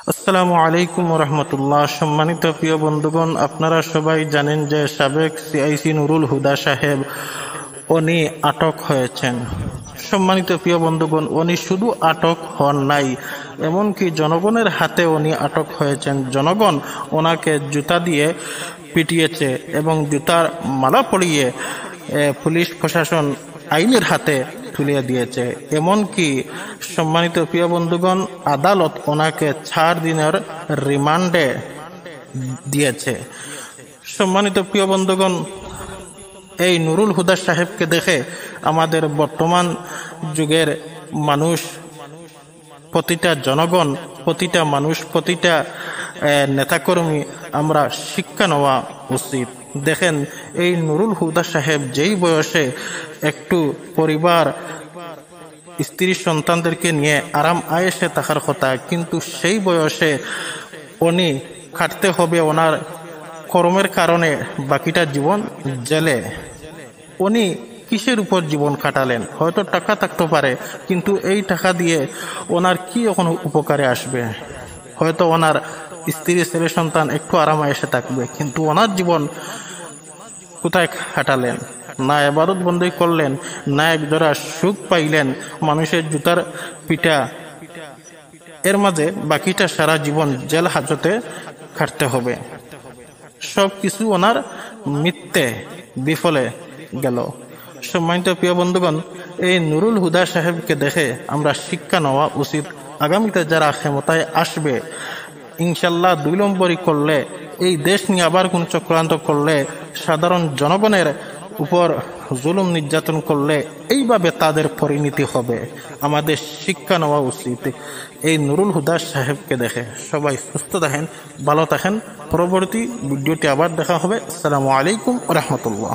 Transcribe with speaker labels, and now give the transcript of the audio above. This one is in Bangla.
Speaker 1: আসসালামু আলাইকুম রহমতুল্লাহ। সম্মানিত প্রিয় বন্ধুগণ, আপনারা সবাই জানেন যে সাবেক সিআইসি নুরুল হুদা সাহেব উনি আটক হয়েছেন। সম্মানিত প্রিয় বন্ধুগণ, উনি শুধু আটক হন নাই, এমনকি জনগণের হাতে উনি আটক হয়েছেন। জনগণ ওনাকে জুতা দিয়ে পিটিয়েছে এবং জুতার মালা পরিয়ে পুলিশ প্রশাসন আইনের হাতে তুলে দিয়েছে। এমনকি সম্মানিত প্রিয় বন্ধুগণ, আদালত ওনাকে 4 দিনের রিমান্ডে দিয়েছে। সম্মানিত প্রিয় বন্ধুগণ, এই নুরুল হুদা সাহেবকে দেখে আমাদের বর্তমান যুগের মানুষ, প্রতিটা জনগণ, প্রতিটা মানুষ, প্রতিটা নেতাকর্মী আমরা শিক্ষা নেওয়া উচিত। দেখেন, এই নুরুল হুদা সাহেব যেই বয়সে একটু পরিবার, স্ত্রী সন্তানদেরকে নিয়ে আরাম আয়েশে থাকার কথা, কিন্তু সেই বয়সে উনি খাটতে হবে ওনার কর্মের কারণে বাকিটা জীবন জেলে। উনি কিসের উপর জীবন কাটালেন? হয়তো টাকা থাকতে পারে, কিন্তু এই টাকা দিয়ে ওনার কি এখন উপকারে আসবে? হয়তো ওনার স্ত্রী, ছেলে, সন্তান একটু আরামে এসে থাকবে, কিন্তু ওনার জীবন কোথায় কাটালেন? না ইবাদত বন্দী করলেন, না একজোড়া সুখ পাইলেন, মানুষের জুতার পিটা, এর মাঝে বাকিটা সারা জীবন জেল হাজতে কাটতে হবে। সব কিছু ওনার মিথ্যে বিফলে গেল। সম্মানিত প্রিয় বন্ধুগণ, এই নুরুল হুদা সাহেবকে দেখে আমরা শিক্ষা নেওয়া উচিত। আগামীতে যারা ক্ষমতায় আসবে, ইনশাল্লাহ 2 নম্বরই করলে, এই দেশ নিয়ে আবার কোন চক্রান্ত করলে, সাধারণ জনগণের উপর জুলুম নির্যাতন করলে এইভাবে তাদের পরিণতি হবে। আমাদের শিক্ষা নেওয়া উচিত এই নুরুল হুদা সাহেবকে দেখে। সবাই সুস্থ থাকেন, ভালো থাকেন। পরবর্তী ভিডিওটি আবার দেখা হবে। আসসালামু আলাইকুম রহমতুল্লাহ।